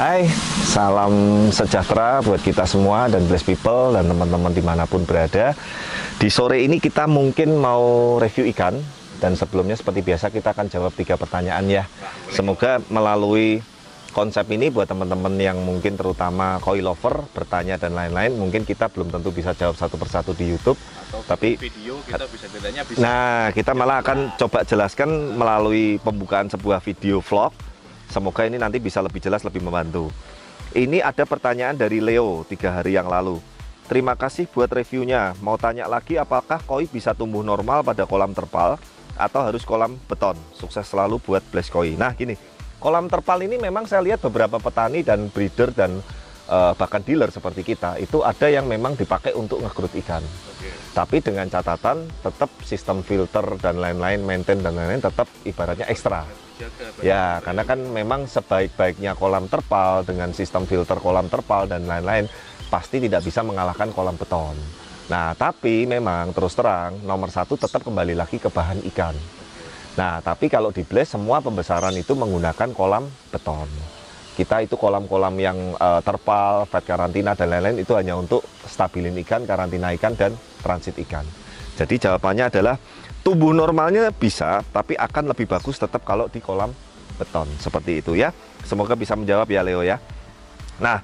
Hai, salam sejahtera buat kita semua dan bless people dan teman-teman dimanapun berada. Di sore ini kita mungkin mau review ikan. Dan sebelumnya seperti biasa kita akan jawab 3 pertanyaan ya. Semoga melalui konsep ini buat teman-teman yang mungkin terutama koi lover bertanya dan lain-lain, mungkin kita belum tentu bisa jawab satu persatu di YouTube. Tapi video kita bisa bedanya bisa. Nah, kita malah akan coba jelaskan melalui pembukaan sebuah video vlog. Semoga ini nanti bisa lebih jelas, lebih membantu. Ini ada pertanyaan dari Leo 3 hari yang lalu. Terima kasih buat reviewnya. Mau tanya lagi, apakah koi bisa tumbuh normal pada kolam terpal atau harus kolam beton? Sukses selalu buat Bless Koi. Nah gini, kolam terpal ini memang saya lihat beberapa petani dan breeder dan bahkan dealer seperti kita itu ada yang memang dipakai untuk ngegrut ikan. Tapi dengan catatan tetap sistem filter dan lain-lain, maintain dan lain-lain tetap ibaratnya ekstra. Ya, karena kan memang sebaik-baiknya kolam terpal dengan sistem filter kolam terpal dan lain-lain pasti tidak bisa mengalahkan kolam beton. Nah, tapi memang terus terang nomor 1 tetap kembali lagi ke bahan ikan. Nah, tapi kalau di Bless semua pembesaran itu menggunakan kolam beton. Kita itu kolam-kolam yang terpal, fed karantina dan lain-lain itu hanya untuk stabilin ikan, karantina ikan dan transit ikan. Jadi jawabannya adalah tumbuh normalnya bisa, tapi akan lebih bagus tetap kalau di kolam beton. Seperti itu ya. Semoga bisa menjawab ya Leo ya. Nah,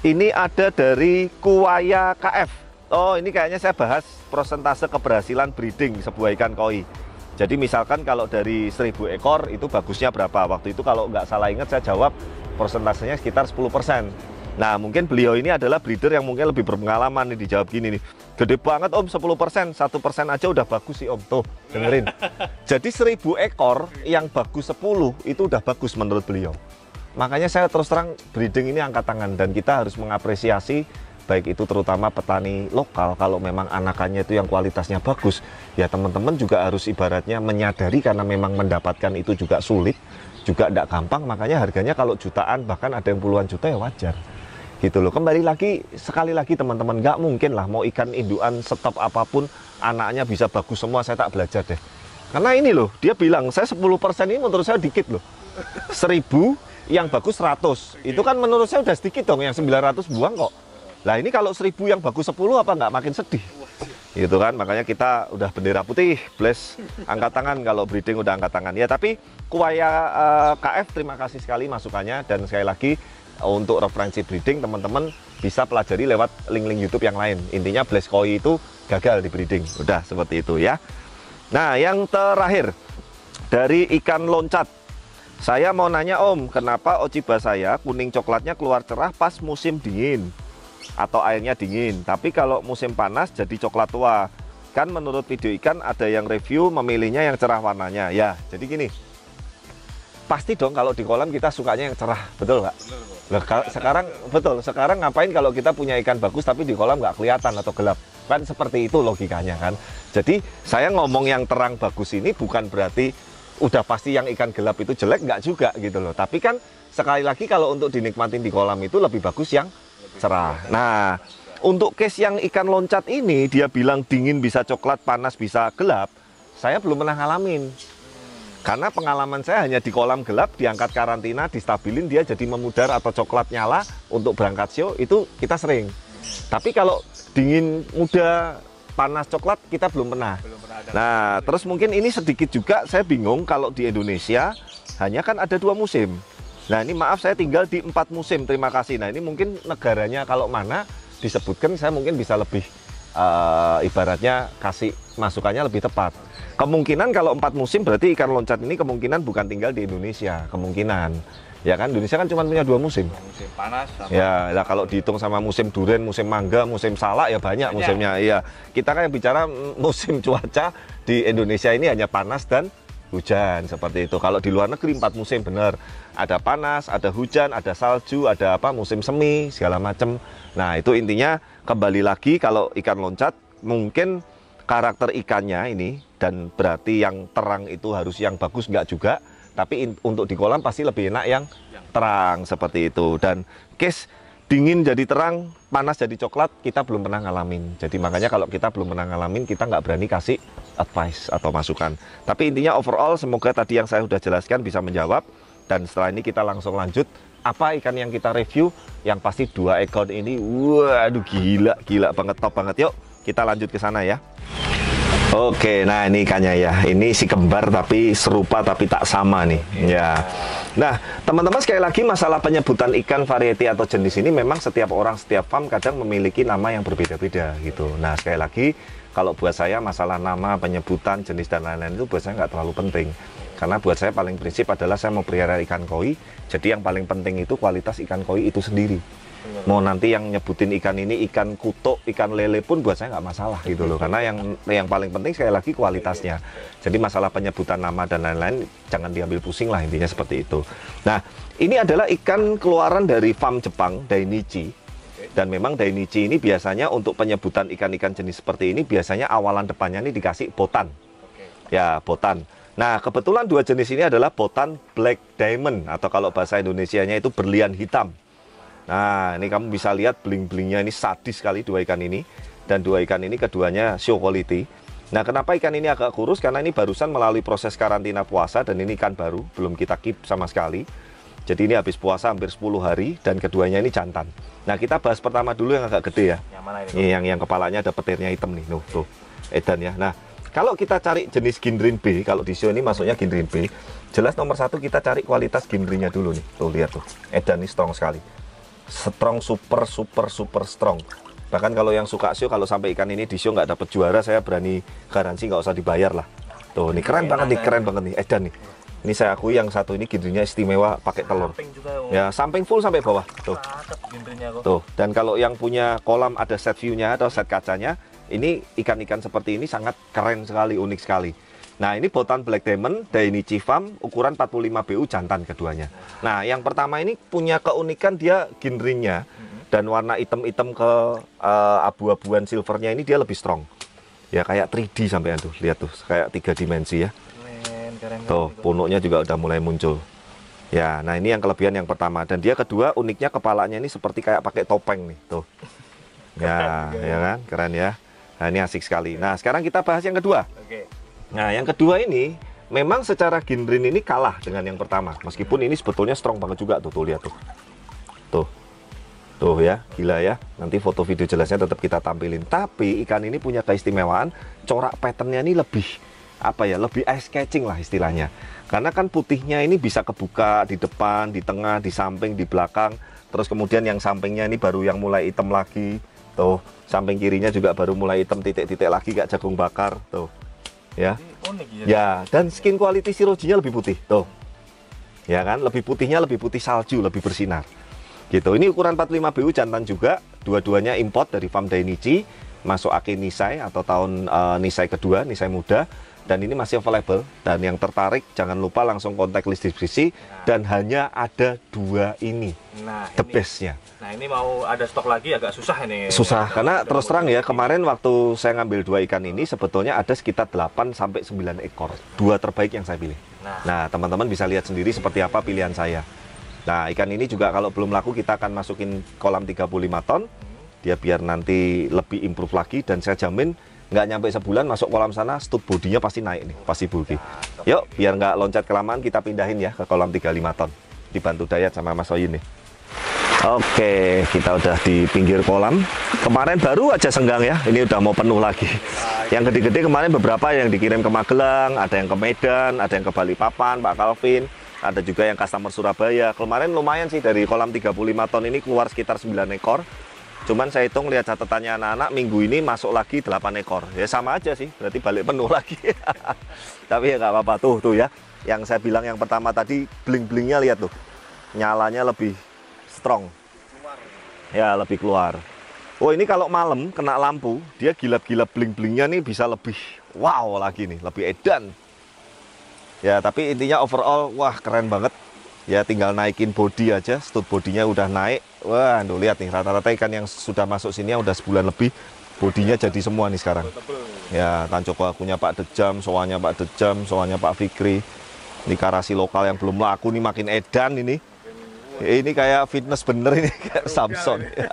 ini ada dari Kuaya KF. Oh, ini kayaknya saya bahas persentase keberhasilan breeding sebuah ikan koi. Jadi misalkan kalau dari 1000 ekor itu bagusnya berapa? Waktu itu kalau nggak salah ingat saya jawab persentasenya sekitar 10%. Nah, mungkin beliau ini adalah breeder yang mungkin lebih berpengalaman nih, dijawab gini nih. Gede banget Om, 10%, 1% aja udah bagus sih Om. Tuh, dengerin. Jadi 1000 ekor yang bagus 10 itu udah bagus menurut beliau. Makanya saya terus terang breeding ini angkat tangan dan kita harus mengapresiasi baik itu terutama petani lokal. Kalau memang anakannya itu yang kualitasnya bagus, ya teman-teman juga harus ibaratnya menyadari karena memang mendapatkan itu juga sulit, juga tidak gampang, makanya harganya kalau jutaan bahkan ada yang puluhan juta ya wajar gitu loh. Kembali lagi, sekali lagi teman-teman, nggak mungkin lah mau ikan induan setop apapun anaknya bisa bagus semua, saya tak belajar deh. Karena ini loh, dia bilang saya 10% ini menurut saya dikit loh. 1000 yang bagus 100, itu kan menurut saya udah sedikit dong, yang 900 buang kok. Lah ini kalau 1000 yang bagus 10 apa nggak makin sedih? Gitu kan, makanya kita udah bendera putih, Bless, angkat tangan kalau breeding udah angkat tangan. Ya tapi Kuaya KF terima kasih sekali masukannya, dan sekali lagi untuk referensi breeding teman-teman bisa pelajari lewat link-link YouTube yang lain. Intinya Bless Koi itu gagal di breeding, udah seperti itu ya. Nah yang terakhir dari ikan loncat, saya mau nanya Om, kenapa Ochiba saya kuning coklatnya keluar cerah pas musim dingin atau airnya dingin, tapi kalau musim panas jadi coklat tua. Kan menurut video ikan ada yang review memilihnya yang cerah warnanya. Ya, jadi gini, pasti dong kalau di kolam kita sukanya yang cerah, betul nggak? Loh, sekarang betul, sekarang ngapain kalau kita punya ikan bagus tapi di kolam nggak kelihatan atau gelap? Kan seperti itu logikanya kan. Jadi saya ngomong yang terang bagus ini bukan berarti udah pasti yang ikan gelap itu jelek, nggak juga gitu loh. Tapi kan sekali lagi kalau untuk dinikmatin di kolam itu lebih bagus yang cerah. Nah, untuk case yang ikan loncat ini dia bilang dingin bisa coklat, panas bisa gelap, saya belum pernah ngalamin. Karena pengalaman saya hanya di kolam gelap, diangkat karantina, distabilin, dia jadi memudar atau coklat nyala untuk berangkat show, itu kita sering. Tapi kalau dingin muda, panas coklat, kita belum pernah. Nah, terus mungkin ini sedikit juga saya bingung kalau di Indonesia hanya kan ada 2 musim. Nah ini maaf saya tinggal di 4 musim, terima kasih. Nah ini mungkin negaranya kalau mana disebutkan saya mungkin bisa lebih ibaratnya kasih masukannya lebih tepat. Kemungkinan kalau 4 musim berarti ikan loncat ini kemungkinan bukan tinggal di Indonesia, kemungkinan. Ya kan Indonesia kan cuma punya 2 musim. Musim panas sama ya, nah kalau dihitung sama musim durian, musim mangga, musim salak ya banyak musimnya. Iya, kita kan yang bicara musim cuaca di Indonesia ini hanya panas dan hujan seperti itu. Kalau di luar negeri 4 musim benar. Ada panas, ada hujan, ada salju, ada apa musim semi segala macam. Nah, itu intinya kembali lagi kalau ikan loncat mungkin karakter ikannya ini dan berarti yang terang itu harus yang bagus nggak juga, tapi untuk di kolam pasti lebih enak yang terang seperti itu. Dan case dingin jadi terang, panas jadi coklat, kita belum pernah ngalamin. Jadi makanya kalau kita belum pernah ngalamin, kita nggak berani kasih advice atau masukan. Tapi intinya overall semoga tadi yang saya sudah jelaskan bisa menjawab. Dan setelah ini kita langsung lanjut. Apa ikan yang kita review? Yang pasti 2 ekor ini, waduh gila banget, top banget. Yuk kita lanjut ke sana ya. Oke, nah ini ikannya ya. Ini si kembar tapi serupa tapi tak sama nih. Ya. Nah, teman-teman sekali lagi masalah penyebutan ikan variety atau jenis ini memang setiap orang, setiap farm kadang memiliki nama yang berbeda-beda gitu. Nah, sekali lagi kalau buat saya masalah nama, penyebutan, jenis dan lain-lain itu buat saya nggak terlalu penting. Karena buat saya paling prinsip adalah saya mau pelihara ikan koi. Jadi yang paling penting itu kualitas ikan koi itu sendiri. Mau nanti yang nyebutin ikan ini ikan kutuk, ikan lele pun buat saya nggak masalah gitu loh. Karena yang paling penting sekali lagi kualitasnya. Jadi masalah penyebutan nama dan lain-lain jangan diambil pusing lah, intinya seperti itu. Nah, ini adalah ikan keluaran dari farm Jepang, Dainichi. Dan memang Dainichi ini biasanya untuk penyebutan ikan-ikan jenis seperti ini biasanya awalan depannya ini dikasih botan. Ya, botan. Nah, kebetulan 2 jenis ini adalah botan Black Diamond atau kalau bahasa Indonesianya itu berlian hitam. Nah, ini kamu bisa lihat bling-blingnya ini sadis sekali 2 ikan ini. Dan 2 ikan ini keduanya show quality. Nah, kenapa ikan ini agak kurus? Karena ini barusan melalui proses karantina puasa dan ini ikan baru, belum kita keep sama sekali. Jadi ini habis puasa hampir 10 hari dan keduanya ini jantan. Nah, kita bahas pertama dulu yang agak gede ya. Yang mana ini? Ini yang kepalanya ada petirnya hitam nih. Tuh, edan ya. Nah, kalau kita cari jenis Ginrin B, kalau di show ini masuknya Ginrin B, jelas nomor 1 kita cari kualitas Ginrinnya dulu nih. Tuh, lihat tuh. Edan ini strong sekali. Strong, super strong. Bahkan kalau yang suka show, kalau sampai ikan ini di show nggak dapat juara, saya berani garansi nggak usah dibayar lah. Tuh, ini keren banget nih, keren banget nih, edan nih. Ini saya akui yang satu ini ginrinnya istimewa pakai telur. Ya, samping full sampai bawah. Tuh. Tuh, dan kalau yang punya kolam ada set view-nya atau set kacanya, ini ikan-ikan seperti ini sangat keren sekali, unik sekali. Nah, ini botan Black Diamond Dainichi Farm ukuran 45 BU jantan keduanya. Nah, yang pertama ini punya keunikan dia ginringnya dan warna hitam-hitam ke abu-abuan silvernya ini dia lebih strong. Ya kayak 3D sampai tuh, lihat tuh kayak 3 dimensi ya. Tuh, punuknya juga udah mulai muncul. Ya, nah ini yang kelebihan yang pertama dan dia kedua uniknya kepalanya ini seperti kayak pakai topeng nih, tuh. Ya, ya kan? Keren ya. Nah, ini asik sekali. Nah, sekarang kita bahas yang kedua. Nah, yang kedua ini memang secara ginrin ini kalah dengan yang pertama. Meskipun ini sebetulnya strong banget juga tuh, lihat tuh. Tuh. Tuh ya, gila ya. Nanti foto video jelasnya tetap kita tampilin. Tapi ikan ini punya keistimewaan, corak patternnya ini lebih apa ya, lebih eye catching lah istilahnya. Karena kan putihnya ini bisa kebuka di depan, di tengah, di samping, di belakang. Terus kemudian yang sampingnya ini baru yang mulai hitam lagi. Tuh, samping kirinya juga baru mulai hitam titik-titik lagi kayak jagung bakar. Tuh. Ya. Ya, dan skin quality sirojinya lebih putih. Tuh. Ya kan, lebih putihnya lebih putih salju, lebih bersinar. Gitu. Ini ukuran 45 BU jantan juga, dua-duanya import dari farm Dainichi, masuk aki Nisai atau tahun Nisai kedua, Nisai muda. Dan ini masih available, dan yang tertarik jangan lupa langsung kontak list distribusi. Dan hanya ada 2 ini, the bestnya. Nah, ini mau ada stok lagi agak susah ini. Susah, karena terus terang ya, kemarin waktu saya ngambil 2 ikan ini sebetulnya ada sekitar 8-9 ekor, 2 terbaik yang saya pilih. Nah, teman-teman bisa lihat sendiri seperti apa pilihan saya. Nah, ikan ini juga kalau belum laku kita akan masukin kolam 35 ton, dia biar nanti lebih improve lagi, dan saya jamin nggak nyampe sebulan masuk kolam sana, stud bodinya pasti naik nih, pasti bulky. Yuk, biar nggak loncat kelamaan, kita pindahin ya ke kolam 35 ton. Dibantu Dayat sama Mas Oyun nih. Oke, kita udah di pinggir kolam. Kemarin baru aja senggang ya, ini udah mau penuh lagi. Yang gede-gede kemarin beberapa yang dikirim ke Magelang, ada yang ke Medan, ada yang ke Balikpapan, Pak Calvin. Ada juga yang customer Surabaya. Kemarin lumayan sih, dari kolam 35 ton ini keluar sekitar 9 ekor. Cuman saya hitung lihat catatannya anak-anak, minggu ini masuk lagi 8 ekor. Ya sama aja sih, berarti balik penuh lagi. Tapi ya nggak apa-apa, tuh ya. Yang saya bilang yang pertama tadi, bling-blingnya lihat tuh. Nyalanya lebih strong. Ya, lebih keluar. Oh, ini kalau malam kena lampu, dia gilap-gilap bling-blingnya nih bisa lebih wow lagi nih, lebih edan. Ya, tapi intinya overall, wah keren banget. Ya, tinggal naikin body aja, stud bodinya udah naik. Wah, tuh lihat nih, rata-rata ikan yang sudah masuk sini udah sebulan lebih, bodinya jadi semua nih sekarang. Ya, tancuk bakunya Pak Dejam, soalnya Pak Dejam, soalnya Pak Fikri. Ini karasi lokal yang belum laku nih makin edan ini. Ini kayak fitness bener ini, kayak Samson. Ya.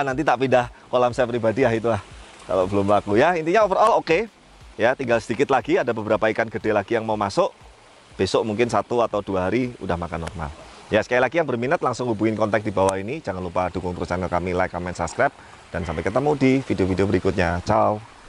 Nanti tak pindah kolam saya pribadi ya itulah. Kalau belum laku ya, intinya overall oke. Ya, tinggal sedikit lagi, ada beberapa ikan gede lagi yang mau masuk. besok mungkin 1 atau 2 hari udah makan normal. Ya sekali lagi yang berminat langsung hubungin kontak di bawah ini. Jangan lupa dukung terus channel kami, like, comment, subscribe. Dan sampai ketemu di video-video berikutnya. Ciao.